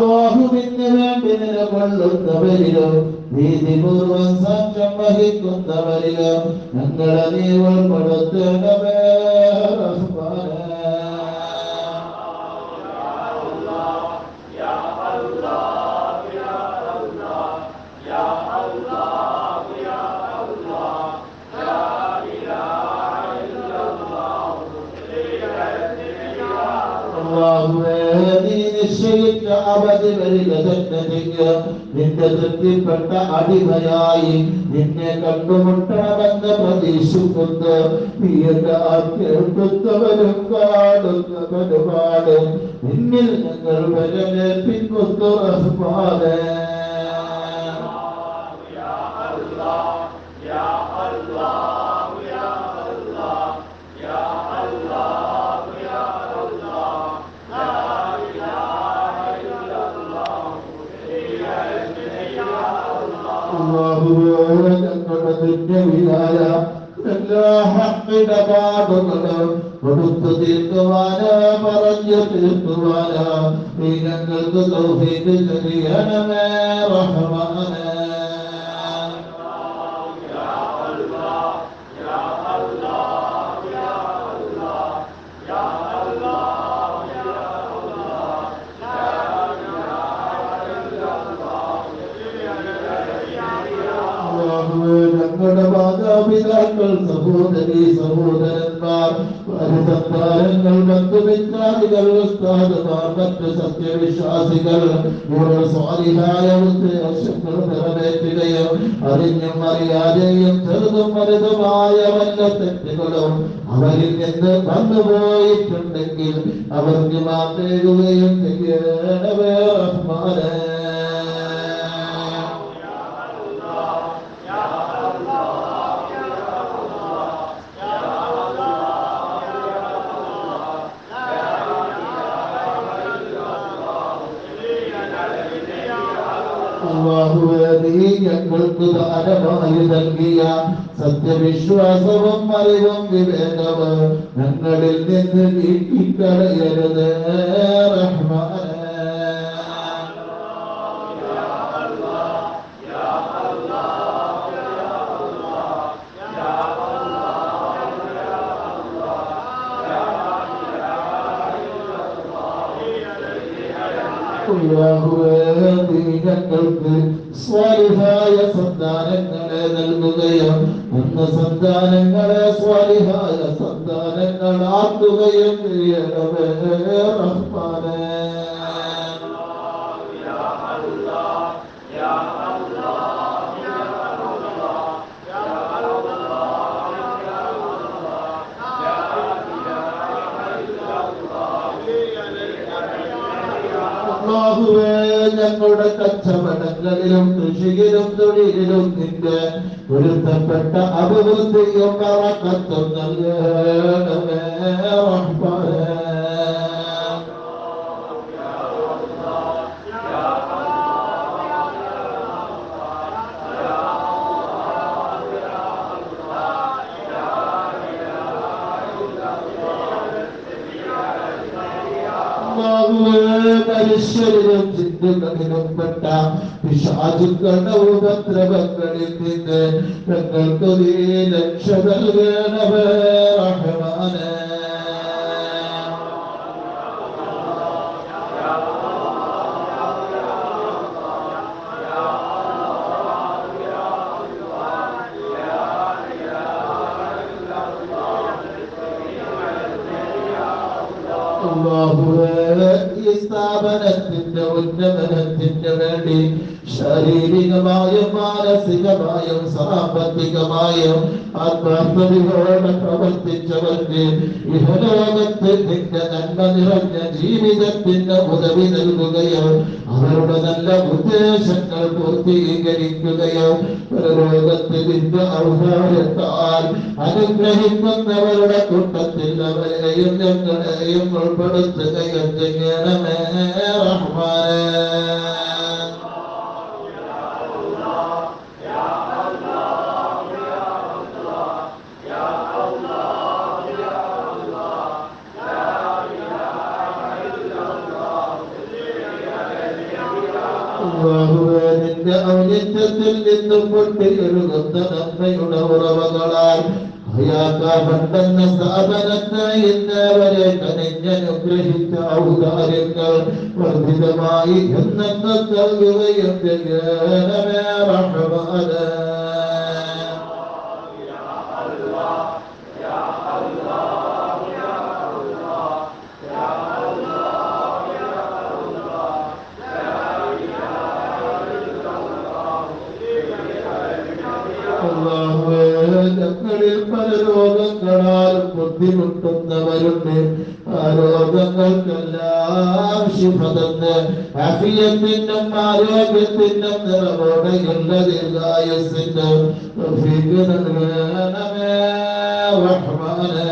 അല്ലാഹുവിന് വേണ്ടി നിലകൊള്ളുന്നവരിലും നീതിപൂർവം സാക്ഷ്യം വഹിക്കുന്നവരിലും ഞങ്ങളെ നീ ഉൾപ്പെടുത്തണമേ റഹ്മാനേ. നിശ്ചയിച്ച അവധി വരിക തന്നെ ചെയ്യുക. നിന്റെ തൃപ്തിപ്പെട്ട അടിമയായി നിന്നെ കണ്ടുമുട്ടണമെന്ന് പ്രതീക്ഷിക്കുന്നു. കേൾക്കുന്നവരും കാണുന്നവരുമാണ്. നിന്നിൽ ഞങ്ങൾ വരവേൽപ്പിക്കുന്നു റഹ്മാനേ. ഞങ്ങളുടെ ദുന്യവിയായ എല്ലാ ഹക്കിടപാടുകളും കൊടുത്തു തീർക്കുവാനോ പറഞ്ഞു തീർക്കുവാനോ നീ ഞങ്ങൾക്ക് തൗഫീഖ് ചെയ്യണമേ റഹ്മാനേ. ഞങ്ങളുടെ മാതാപിതാക്കൾ, സഹോദരി സഹോദരന്മാർ, സന്താനങ്ങൾ, ബന്ധുമിത്രാദികൾ, ഉസ്താദുമാർ, മറ്റ് സത്യവിശ്വാസികൾ ഇവരുടെ സ്വാലിഹായ ഉദ്ദേശങ്ങൾ നിറവേറ്റുകയും അറിഞ്ഞും അറിയാതെയും ചെറുതും വലുതുമായ വല്ല തെറ്റുകളും അവരിൽ നിന്ന് വന്നുപോയിട്ടുണ്ടെങ്കിൽ അവർക്ക് മാപ്പേകുകയും ചെയ്യണമേ റഹ്മാനേ. നീ ഞങ്ങൾക്ക് ദാനമായി നൽകിയ സത്യവിശ്വാസവും അറിവും വിവേകവും ഞങ്ങളിൽ നിന്ന് നീക്കിക്കളയരുത് റഹ്മാനേ. ഞങ്ങൾക്ക് സ്വാലിഹായ സന്താനങ്ങളെ നൽകുകയും അന്ന് സന്താനങ്ങളെ സ്വാലിഹായ സന്താനങ്ങളാക്കുകയും ചെയ്യണമേ റഹ്മാനേ. ഞങ്ങളുടെ കച്ചവടങ്ങളിലും കൃഷിയിലും തൊഴിലിലും നിന്റെ പൊരുത്തപ്പെട്ട അഭിവൃദ്ധിയും ബറക്കത്തും നൽകണമേ റഹ്മാനേ. മനുഷ്യരിലും ചിന്തകളിലും പെട്ട പിശാചുക്കളുടെ ഉപദ്രവങ്ങളിൽ നിന്ന് ഞങ്ങൾക്ക് നീ രക്ഷ നൽകണമേ റഹ്മാനേ. ഈ സ്ഥാപനത്തിന്റെ ഉന്നമനത്തിന് വേണ്ടി ശാരീരികമായും മാനസികമായും സാമ്പത്തികമായും ആത്മാർത്ഥതയോടെ പ്രവർത്തിച്ചവർക്ക് ഇഹലോകത്ത് നിന്റെ നന്മ നിറഞ്ഞ ജീവിതത്തിന് ഉദവി നൽകുകയോ അവരുടെ നല്ല ഉദ്ദേശങ്ങൾ പൂർത്തീകരിക്കുകയോ പരലോകത്ത് നിന്റെ ഔദാര്യത്താൽ അനുഗ്രഹിക്കുന്നവരുടെ കൂട്ടത്തിൽ അവരെയും ഞങ്ങളെയും ഉൾപ്പെടുത്തുകയും ചെയ്യണമേ റഹ്മാനേ. അല്ലാഹുവേ നിന്റെ ഔന്നത്യത്തിൽ നിന്നും പൊട്ടിയൊഴുകുന്ന നന്മയുടെ ഉറവകളാൽ ഹയാക്കാബണ്ടെന്ന സ്ഥാപനത്തെ ഇന്നവരെ കനിഞ്ഞനുഗ്രഹിച്ച ഔദാര്യങ്ങൾ വർദ്ധിതമായി എന്നെന്നും നൽകുകയും ചെയ്യണമേ റഹ്മാനേ. ഞങ്ങളിൽ പല രോഗങ്ങളാലും ബുദ്ധിമുട്ടുന്നവരുണ്ട്. ആ രോഗങ്ങൾക്കെല്ലാം ശിഫ തന്ന് ആഫിയത്തിനും ആരോഗ്യത്തിനും നിറവോടെയുള്ള ദീർഘായുസ്സിനും തൗഫീഖ് നൽകണമേ റഹ്മാനേ.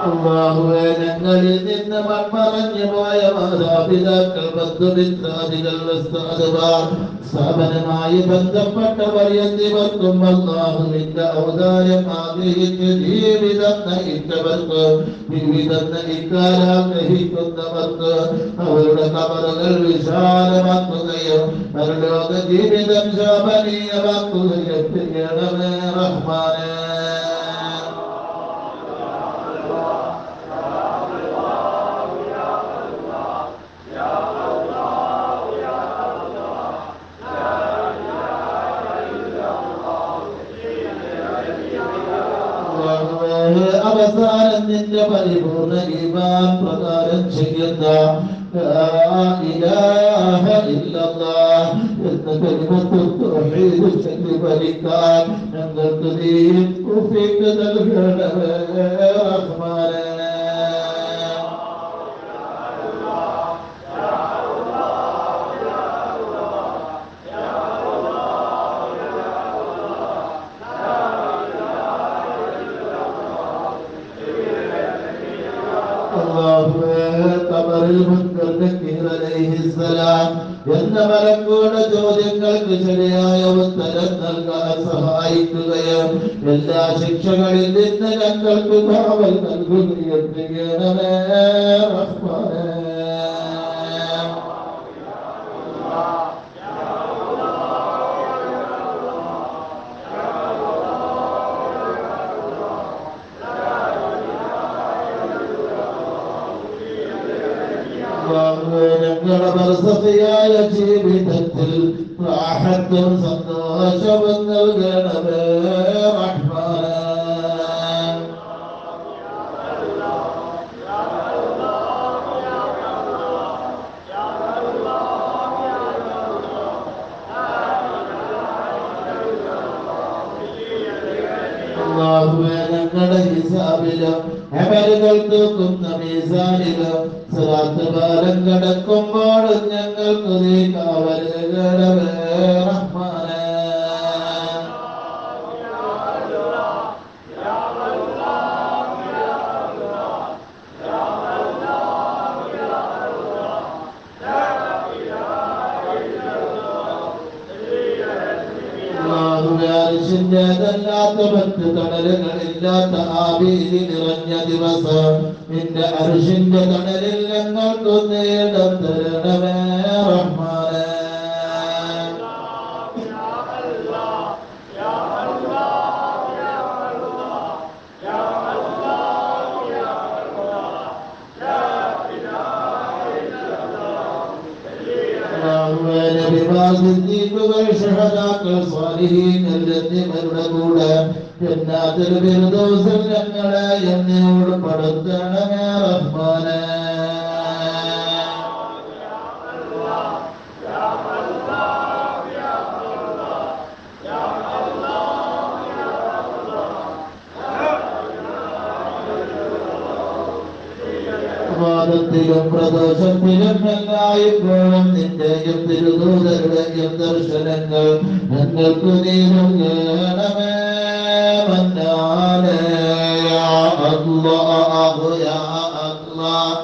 അല്ലാഹുവേ ഞങ്ങളിൽ നിന്ന് മൺമറഞ്ഞു പോയ മാതാപിതാക്കൾ, ബന്ധുമിത്രാദികൾ, ഉസ്താദുമാർ, സ്ഥാപനമായി ബന്ധപ്പെട്ടവർ എന്നിവർക്കും അല്ലാഹുവിന്റെ ഔദാര്യം ആഗ്രഹിച്ച് ജീവിതം നയിച്ചവർക്ക്, ജീവിതം നയിക്കാൻ ഗ്രഹിക്കുന്നവർക്ക് അവരുടെ ഖബറുകൾ വിശാലമാക്കുകയും പരലോക ജീവിതം ശോഭനീയമാക്കുകയും ചെയ്യണമേ റഹ്മാനേ. അവസാനം നിന്റെ പരിപൂർണ്ണ ഈമാൻ പ്രകാരം ചെയ്യുന്ന ലാ ഇലാഹ ഇല്ലല്ലാഹ് എന്ന കലിമത്തുൽ തൗഹീദ് ചൊല്ലി മരിക്കാൻ ഞങ്ങൾക്ക് നീ തൗഫീഖ് നൽകണമേ റഹ്മാനേ. എന്ന മലക്കുകളുടെ ചോദ്യങ്ങൾക്ക് ശരിയായ ഉത്തരം നൽകാൻ സഹായിക്കുകയും എല്ലാ ശിക്ഷകളിൽ നിന്ന് ഞങ്ങൾക്ക് കാവൽ നൽകുകയും ചെയ്യണമേ റഹ്മാനേ. ഞങ്ങളുടെ ബർസഖിയായ ജീവിതത്തിൽ റാഹത്തും സന്തോഷവും നൽകണമേ റഹ്മാനേ. അല്ലാഹുവേ ഞങ്ങളുടെ ഹിസാബിലും അമലുകൾ തൂക്കുന്ന മീസാനിലും സിറാത്ത് പാലം കടക്കുമ്പോഴും ഞങ്ങൾക്ക് നീ കാവൽ നൽകണമേ റഹ്മാനേ. അല്ലാത്ത മറ്റ് തണലുകളില്ലാത്ത ആബീലി നിറഞ്ഞ ദിവസം നിന്റെ അർശിന്റെ തണലിൽ ഞങ്ങൾക്ക് നേടം തരണമേ റഹ്മാനേ. സിദ്ദീഖുകൾ, ശുഹദാക്കൾ, സ്വാലിഹീങ്ങൾ എന്നിവരുടെ കൂടെ ജന്നാത്തുൽ ഫിർദൗസിൽ ഞങ്ങളെ എന്നെ ഉൾപ്പെടുത്തണമേ റഹ്മാനേ. വാദത്തിലും പ്രദോഷത്തിലും എല്ലായ്പ്പോഴും നിന്റെയും തിരുദൂതരുടെയും ദർശനങ്ങൾ ഞങ്ങൾക്ക് നീ നൽകണമേ മന്നാനേ. യാ അല്ലാഹു യാ അല്ലാഹ്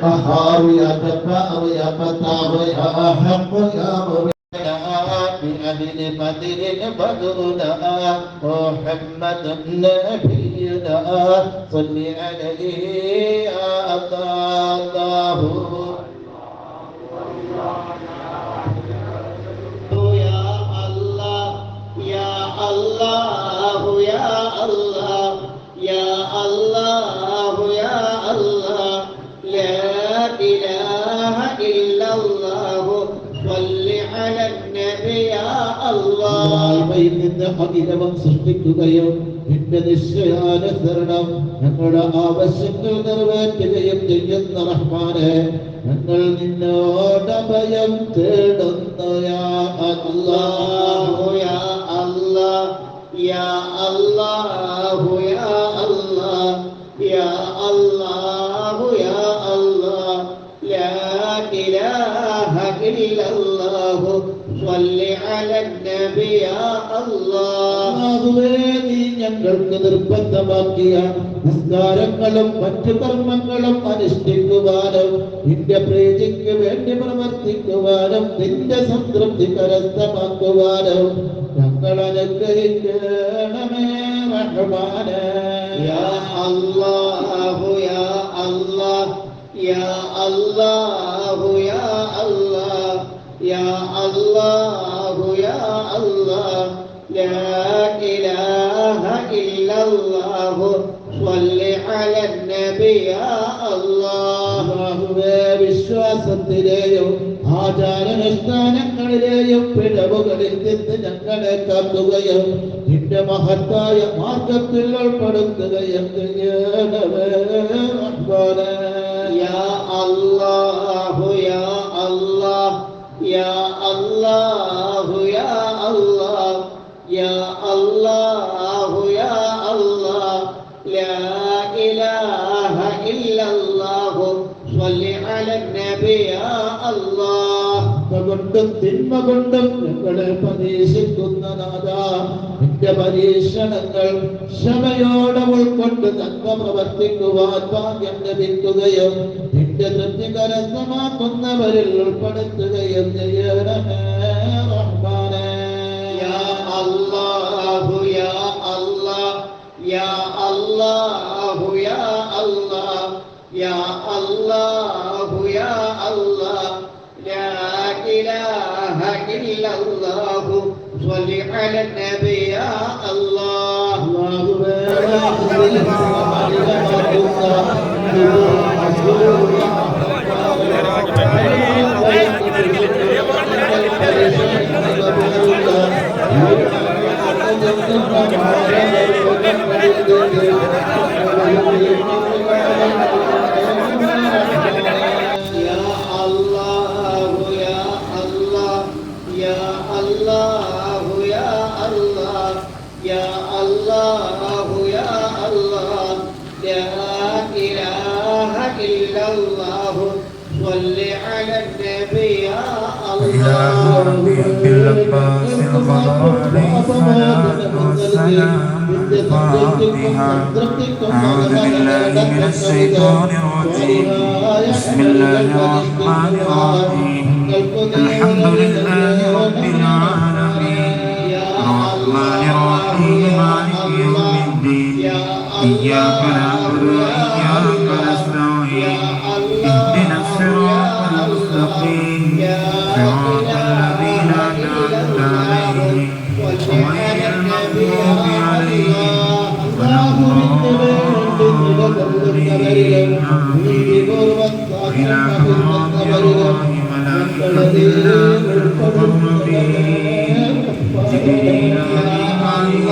قهار يا جبار يا فتاح يا حق يا مبين بأهل بدر بدرنا محمد نبينا صل عليه يا الله يا الله يا الله يا الله يا الله لا إله إلا الله صل على النبي يا الله അഖിലവും സൃഷ്ടിക്കുകയും നിന്റെ നിശ്ചയാനുസരണം ഞങ്ങളുടെ ആവശ്യങ്ങൾ നിറവേറ്റുകയും ചെയ്യുന്ന റഹ്മാനെ ഞങ്ങൾ നിന്നോട് അഭയം തേടുന്നു യാ അല്ലാഹു യാ അല്ലാഹ് യാ അല്ലാഹു യാ അല്ലാഹ് യാ അല്ലാഹു യാ അല്ലാഹ് ലാ ഇലാഹ ഇല്ലല്ലാഹു സ്വല്ലി അലൻ നബി യാ അല്ലാഹ് നീ ഞങ്ങൾക്ക് നിർബന്ധമാക്കിയ നിസ്കാരങ്ങളും മറ്റു കർമ്മങ്ങളും അനുഷ്ഠിക്കുവാനും നിന്റെ പ്രീതിക്ക് വേണ്ടി പ്രവർത്തിക്കുവാനും നിന്റെ സംതൃപ്തി കരസ്ഥമാക്കുവാനും ഞങ്ങൾ അനുഗ്രഹിക്കണമേ റഹ്മാനേ യാ അല്ലാഹു യാ അല്ലാഹ് യാ അല്ലാഹു യാ അല്ലാഹ് യാ അല്ലാഹു യാ അല്ലാഹ് ലാ ഇലാഹ ഇല്ലല്ലാഹു സ്വല്ലി അലൻ നബി യാ അല്ലാഹ് വിശ്വാസത്തിലെയും ആചാരാനുഷ്ഠാനങ്ങളിലെയും പിഴവുകളിൽ നിന്ന് ഞങ്ങളെ കാക്കുകയും നിന്റെ മഹത്തായ മാർഗത്തിൽ ഉൾപ്പെടുത്തുകയും ചെയ്യണമേ റഹ്മാനേ യാ അല്ലാഹു യാ അല്ലാഹ് യാ അല്ലാഹു യാ അല്ലാഹ് യാ അല്ലാഹു യാ അല്ലാഹ് ലാ ഇലാഹ ഇല്ലല്ലാഹു സ്വല്ലി അലൻ നബി യാ അല്ലാഹ് കൊണ്ടും തിന്മ കൊണ്ടും ഞങ്ങളെ പരീക്ഷിക്കുന്ന നാഥാ നിന്റെ പരീക്ഷണങ്ങൾ ക്ഷമയോടെ ഉൾക്കൊണ്ട് നന്മ പ്രവർത്തിക്കുവാൻ ഭാഗ്യം ലഭിക്കുകയും നിന്റെ തൃപ്തി കരസ്ഥമാക്കുന്നവരിൽ ഉൾപ്പെടുത്തുകയും ചെയ്യണമേ റഹ്മാനേ യാ അല്ലാഹു യാ അല്ലാഹ് യാ അല്ലാഹു യാ അല്ലാഹ് യാ അല്ലാഹു യാ അല്ലാഹ് ലാ ഇലാഹ ഇല്ലല്ലാഹു സ്വല്ലി അലൻ നബി യാ അല്ലാഹ് بالعباس القضاء عليه الصلاة والسلام الفاتحة أعوذ بالله من الشيطان الرجيم بسم الله الرحمن الرحيم الحمد لله رب العالمين الرحمن الرحيم مالك يوم الدين إياك نعبد وإياك نستعين اهدنا الصراط المستقيم صراط الذين أنعمت عليهم غير المغضوب عليهم ولا الضالين إلى صراط الله ملائكة الله المقربين جبريل وميكائيل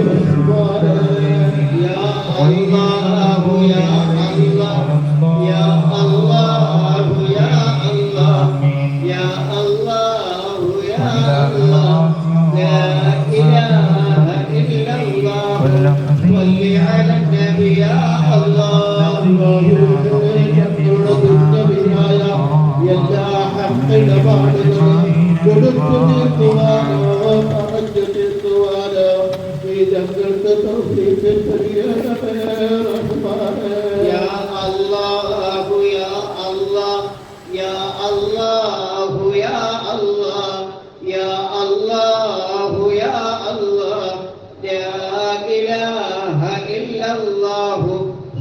وإسرافيل Ya الله يا الله يا الله يا الله يا الله يا الله لا إله إلا الله صل على النبي يا الله എല്ലാ ഹക്കിടപാടുകളും കൊടുത്തു തീർക്കുവാനോ പറഞ്ഞു തീർക്കുവാനോ ഈ ഞങ്ങൾക്ക് തൗഫീഖ് തരികണമേ റഹ്മാനേ. യാ അല്ലാഹു യാ അല്ലാഹ് യാ അല്ലാഹു യാ അല്ലാഹ് യാ അല്ലാഹു യാ അല്ലാഹ് ലാ ഇലാഹ ഇല്ലല്ലാഹു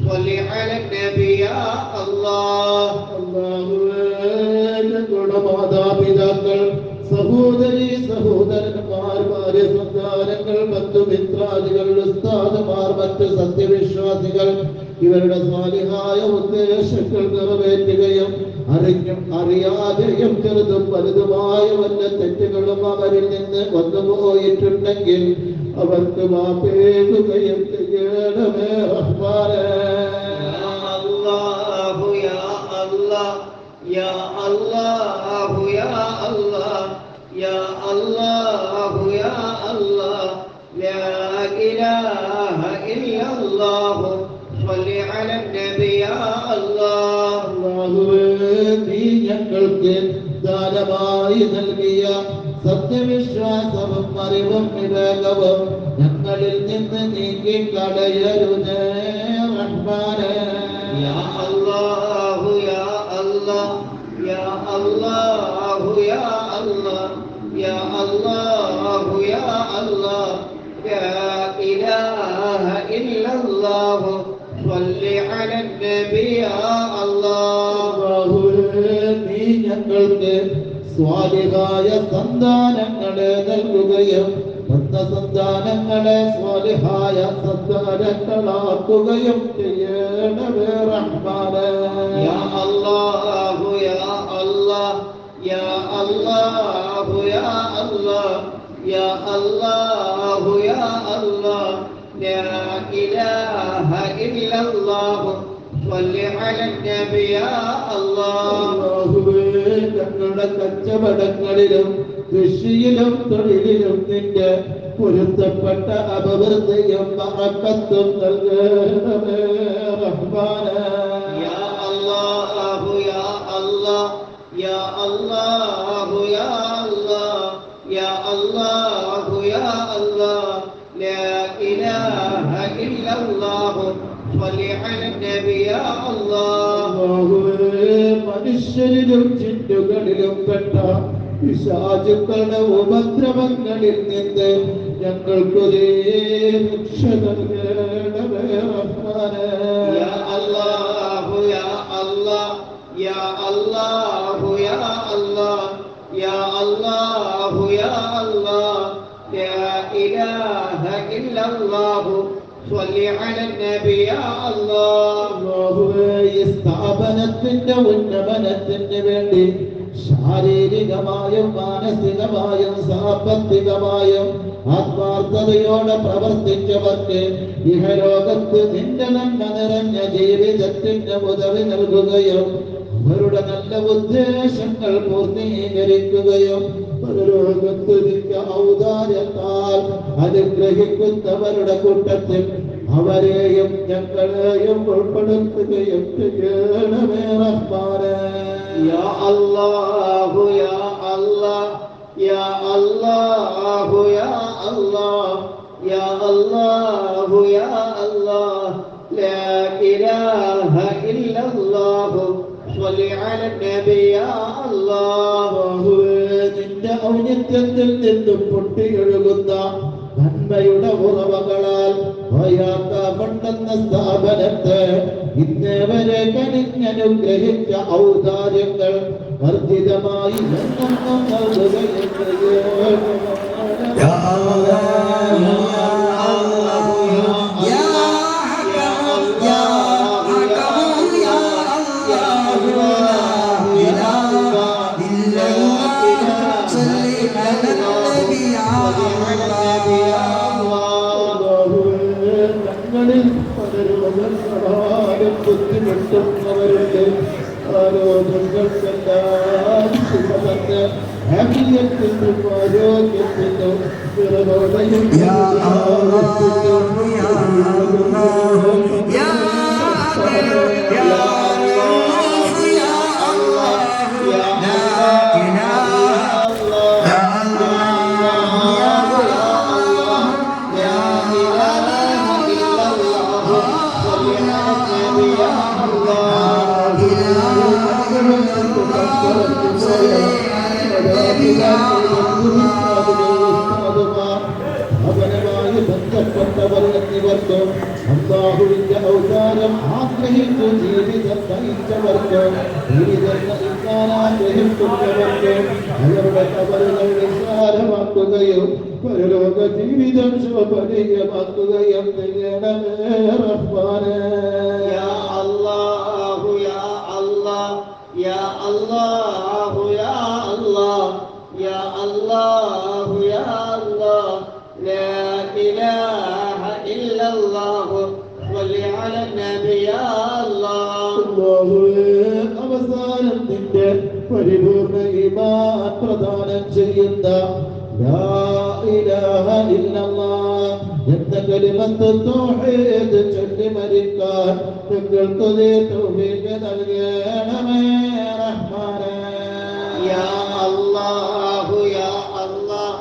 സ്വല്ലി അലാ നബി യാ അല്ലാഹ്. ഞങ്ങളുടെ മാതാപിതാക്കൾ, സഹോദരി സഹോദരന്മാർ, ഭാര്യ സന്താനങ്ങൾ, ബന്ധുമിത്രാദികൾ, ഉസ്താദുമാർ, മറ്റ് സത്യവിശ്വാസികൾ ഇവരുടെ സ്വാലിഹായ ഉദ്ദേശങ്ങൾ നിറവേറ്റുകയും അറിഞ്ഞും അറിയാതെയും ചെറുതും വലുതുമായ വല്ല തെറ്റുകളും അവരിൽ നിന്ന് വന്നുപോയിട്ടുണ്ടെങ്കിൽ അവർക്ക് മാപ്പേകുകയും ചെയ്യണമേ റഹ്മാനേ. അല്ലാഹു യാ അല്ലാഹ് യാ അല്ലാഹു യാ അല്ലാഹ് യാ അല്ലാഹു യാ അല്ലാഹ് ലാ ഇലാഹ ഇല്ലല്ലാഹു സ്വല്ലി അലാ നബി യാ അല്ലാഹ്. അല്ലാഹുവേ, നീ ഞങ്ങൾക്ക് ദാനമായി നൽകിയ സത്യവിശ്വാസവും അറിവും വിവേകവും ഞങ്ങളിൽ നിന്ന് നീക്കി കളയരുതേ റഹ്മാനേ. യാ അല്ലാഹു യാ അല്ലാഹ് യാ അല്ലാഹു യാ അല്ലാഹ് യാ അല്ലാഹു യാ അല്ലാഹ് ലാ ഇലാഹ ഇല്ലല്ലാഹു സ്വല്ലി അലാ നബി യാ അല്ലാഹ്. നീ ഞങ്ങൾക്ക് സ്വാലിഹായ സന്താനങ്ങളെ നൽകുകയും സന്താനങ്ങളെ സ്വാലിഹായ സന്താനങ്ങളാക്കുകയും ചെയ്യണമേ റഹ്മാനേ. യാ അല്ലാഹു യാ അല്ലാഹ് യാ അല്ലാഹു യാ അല്ലാഹ് യാ അല്ലാഹു യാ അല്ലാഹ് ലാ ഇലാഹ ഇല്ലല്ലാഹു സ്വല്ലി അലാ നബി യാ അല്ലാഹ്. ഞങ്ങളുടെ കച്ചവടങ്ങളിലും കൃഷിയിലും തൊഴിലിലും നിന്റെ പൊരുത്തപ്പെട്ട അഭിവൃദ്ധിയും ബറക്കത്തും നൽകണമേ റഹ്മാനേ. യാ അല്ലാഹു യാ അല്ലാഹ് യാ അല്ലാഹു യാ അല്ലാഹ് യാ അല്ലാഹു യാ അല്ലാഹ് ലാ ഇലാഹ ഇല്ലല്ലാഹു സ്വല്ലി അലാ നബി യാ അല്ലാഹ്. മനുഷ്യരിലും ജിന്നുകളിലും പെട്ട പിശാചുക്കളുടെ ഉപദ്രവങ്ങളിൽ നിന്ന് ഞങ്ങൾക്കൊരേ രക്ഷ നൽകണമേ റഹ്മാനേ. യാ അല്ലാഹു യാ അല്ലാഹ് യാ അല്ലാഹു യാ അല്ലാഹ് യാ അല്ലാഹു യാ അല്ലാഹ് ലാ ഇലാഹ ഇല്ലല്ലാഹു സ്വല്ലി അലാ നബി യാ അല്ലാഹ്. ഈ സ്ഥാപനത്തിന്റെ ഉന്നമനത്തിന് വേണ്ടി ശാരീരികമായും മാനസികമായും സാമ്പത്തികമായും ആത്മാർത്ഥതയോടെ പ്രവർത്തിച്ചവർക്ക് ഇഹലോകത്ത് നിന്റെ നന്മ നിറഞ്ഞ ജീവിതത്തിന് ഉദവി നൽകുകയും അവരുടെ നല്ല ഉദ്ദേശങ്ങൾ പൂർത്തീകരിക്കുകയും പരലോകത്ത് നിന്റെ ഔദാര്യത്താൽ അനുഗ്രഹിക്കുന്നവരുടെ കൂട്ടത്തിൽ അവരെയും ഞങ്ങളെയും ഉൾപ്പെടുത്തുകയും ചെയ്യണമേ റഹ്മാനേ. യാ അല്ലാഹു യാ അല്ലാഹ് യാ അല്ലാഹു യാ അല്ലാഹ് യാ അല്ലാഹു യാ അല്ലാഹ് ലാ ഇലാഹ ഇല്ലല്ലാഹു സ്വല്ലി അലാ നബി യാ അല്ലാഹ്. നിന്റെ ഔന്നത്യത്തിൽ നിന്നും പൊട്ടിയൊഴുകുന്ന നന്മയുടെ ഉറവകളാൽ കൊണ്ടെന്ന സ്ഥാപനത്തെ ഇന്നേവരെ കനിഞ്ഞനുഗ്രഹിച്ച ഔദാര്യങ്ങൾ വർദ്ധിതമായി ഞങ്ങളിൽ പലരും ആഫിയത്തിനും ആരോഗ്യത്തിനും നിറവോടെയും യാ അല്ലാഹ് യാ അല്ലാഹ് യാ അവനുമായി ബന്ധപ്പെട്ടവർ എന്നിവർക്കും അല്ലാഹുവിന്റെ ഔദാര്യം ആഗ്രഹിച്ചു ജീവിതം നയിച്ചവർക്ക് ജീവിതം നയിക്കാൻ ആഗ്രഹിക്കുന്നവർക്ക് അവരുടെ കബറുകൾ നിസ്സാരമാക്കുകയും പരലോക ജീവിതം ശോഭനീയമാക്കുകയും ചെയ്യണമേ റഹ്മാനേ. യാ അല്ലാഹു യാ അല്ലാഹ് യാ അല്ലാഹു യാ അല്ലാഹ് യാ അല്ലാഹു യാ അല്ലാഹ് ലാ ഇലാഹ ഇല്ലല്ലാഹു സ്വല്ലി അലാ നബി യാ അല്ലാഹ്. അല്ലാഹുവേ, അവസാനത്തിന്റെ പരിപൂർണ്ണ ഈമാൻ പ്രദാനം ചെയ്യുന്ന ലാ ഇലാഹ ഇല്ലല്ലാഹ് എന്ന കലിമത്ത് തൗഹീദ് ചൊല്ലി മരിക്കാൻ ഞങ്ങൾക്ക് നീ തൗഫീഖ് നൽകണമേ റഹ്മാനേ. യാ അല്ലാഹു യാ അല്ലാഹ്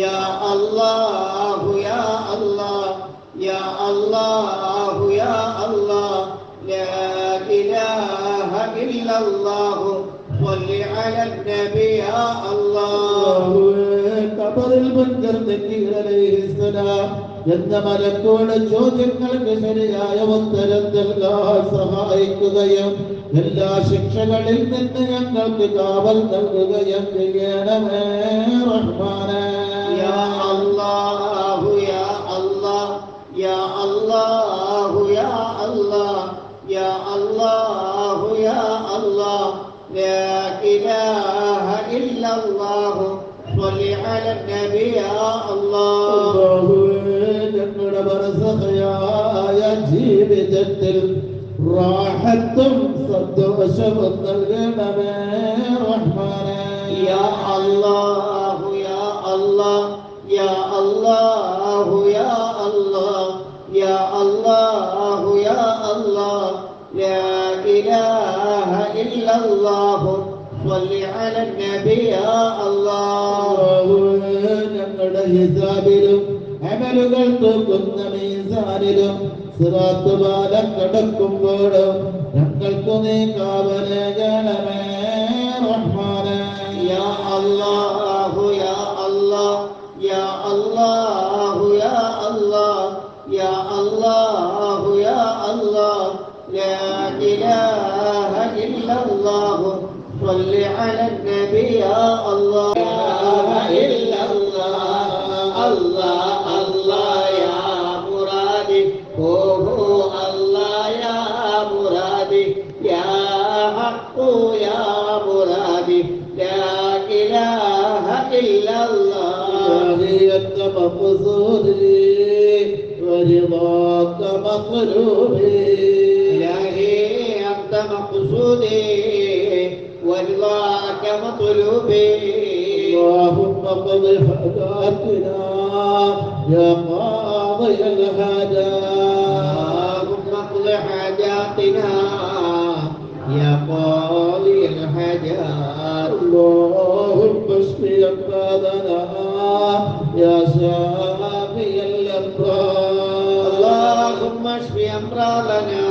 യാ അല്ലാഹു യാ അല്ലാഹ് യാ അല്ലാഹു യാ അല്ലാഹ് ലാ ഇലാഹ ഇല്ലല്ലാഹു സ്വല്ലി അലാ നബി യാ അല്ലാഹ്. ഖബറിൽ മുൻകർ നബീർ അലൈഹിസ്സലാം എന്ന മലക്കോട് ചോദ്യങ്ങൾക്ക് ശരിയായ ഉത്തരം നൽകാൻ സഹായിക്കുകയും എല്ലാ ശിക്ഷകളിൽ നിന്ന് ഞങ്ങൾക്ക് കാവൽ നൽകുകയും ചെയ്യണമേ റഹ്മാനേ. യാ അല്ലാഹു യാ അല്ലാഹ് യാ അല്ലാഹു യാ അല്ലാഹ് യാ അല്ലാഹു യാ അല്ലാഹ് ലാ ഇലാഹ ഇല്ലല്ലാഹു സ്വല്ലി അലാ നബി യാ അല്ലാഹ്. ഞങ്ങളുടെ ബർസഖയായ ജീവിതത്തിൽ റാഹത്തും സന്തോഷവും നൽകണമേ റഹ്മാനേ. യാ അല്ലാഹു യാ അല്ലാഹ് യാ അല്ലാഹു യാ അല്ലാഹ് യാ അല്ലാഹു യാ അല്ലാഹ് ലാ ഇലാഹ ഇല്ലല്ലാഹു സ്വല്ലി അലാ നബി യാ അല്ലാഹ്. ഞങ്ങളുടെ ഹിസാബിലും അമലുകൾ തൂക്കുന്ന മീസാനിലും സിറാത്ത് പാലം കടക്കുമ്പോഴും ഞങ്ങൾക്ക് നീ കാവലേകണമേ റഹ്മാനേ. യാ അല്ലാഹു യാ അല്ലാഹ് യാ അല്ലാഹു യാ അല്ലാഹ് യാ അല്ലാഹു യാ അല്ലാഹ് ലാ ഇലാഹ ഇല്ലല്ലാഹു സ്വല്ലി അലാ നബി യാ അല്ലാഹ്. അല്ലാഹ് അല്ലാഹ് യാ മുറാദി ഓഹോ അല്ലാഹ് യാ മുറാദി യാ ഹഖ് യാ മുറാദി ലാ ഇലാഹ ഇല്ലല്ലാഹ്. أنت مقصودي ورضاك مطلوبي إلهي أنت مقصودي ورضاك مطلوبي. اللهم قض حاجاتنا يا قاضي الحاجات. اللهم اقض حاجاتنا يا قاضي الحاجات. اللهم اشف أمراضنا يا شافي الأمراض. اللهم اشف أمراضنا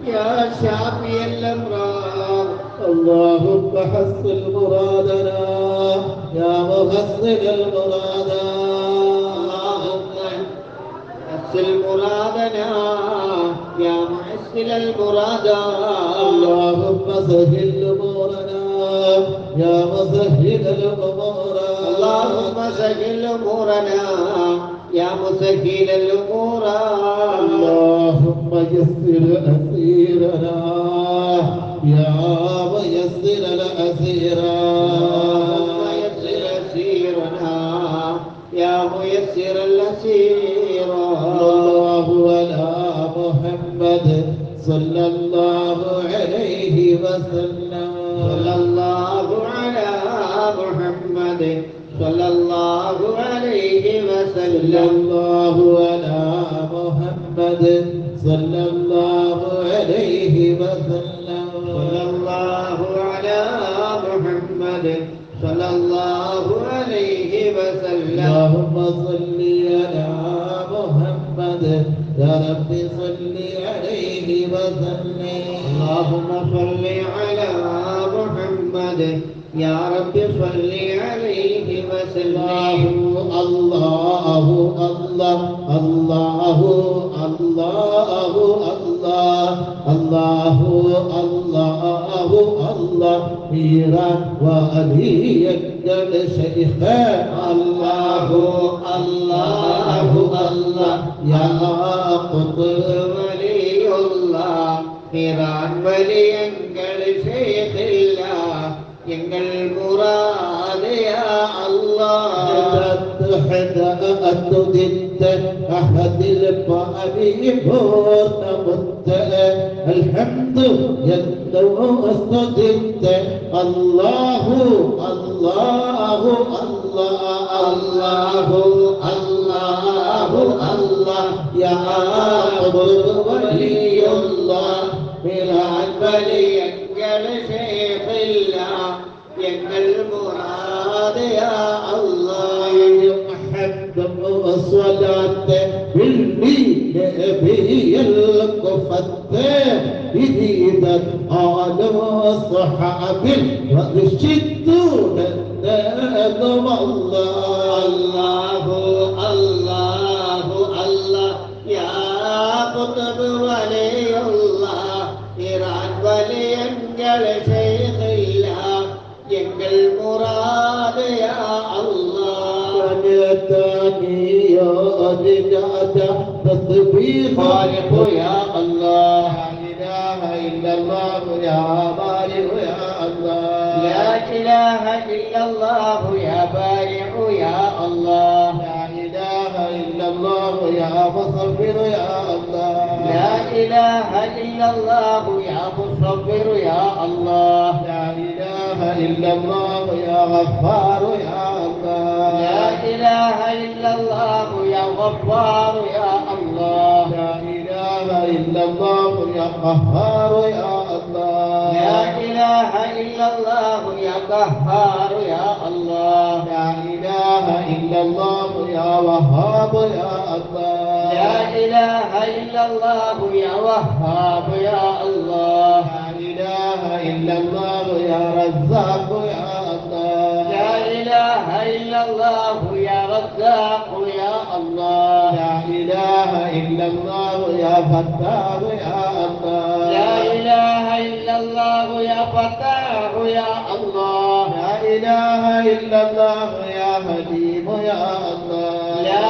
يا شافي الأمراض. اللهم حصل مرادنا يا محصل المراد. اللهم حصل مرادنا يا محصل المراد. اللهم سهل امورنا يا مسهل الامور. اللهم سهل أمورنا يا مسهل الأمور. اللهم يسر أسيرنا يا ميسر الأسيرا. اللهم يسر أسيرنا يا ميسر الأسير. الله على محمد صلى الله عليه وسلم. صلى الله على صلى الله عليه صلى وسلم الله على محمد صلى الله عليه وسلم صلى الله على محمد صلى الله عليه وسلم اللهم صل على محمد يا رب صل عليه وسلم اللهم صل على محمد يا رب صل عليه وسلم الله الله الله الله الله الله الله ميرا وأليك شيخ الله الله الله يا قطب ولي الله ഖിറാൻ വലിയങ്ങൾ ശൈഖില്ല എങ്ങൾ മുറാദ് യാ അല്ലാഹ് أحد القائم مت الحمد يدعو استجبت الله الله الله الله الله الله يا قطب ولي الله ഖിറാൻ വലിയങ്ങൾ ശൈഖില്ല എങ്ങൾ മുറാദ് യാ അല്ലാഹ് الصلاة بالنبي الكفتة إذا قالوا الصحابة وشدون النظم الله الله الله يا قطب ولي الله ഖിറാൻ വലിയങ്ങൾ ശൈഖില്ല എങ്ങൾ മുറാദ് യാ അല്ലാഹ് يا رجعت تصبيح خالق يا الله لا إله إلا الله يا بارئ يا الله لا إله إلا الله يا بارئ يا الله لا إله إلا الله يا مصبر يا الله لا إله إلا الله يا مصبر يا الله لا إله إلا الله يا غفار يا الله لا إله إلا الله يا غفار يا الله لا إله إلا الله يا قهار يا الله لا إله إلا الله يا قهار يا الله لا إله إلا الله يا وهاب يا الله لا إله إلا الله يا وهاب يا الله لا إله إلا الله يا رزاق يا الله لا إله إلا الله يا رزاق يا الله لا إله إلا الله يا فتاح يا الله لا إله إلا الله يا فتاح يا الله لا إله إلا الله يا حليم يا الله لا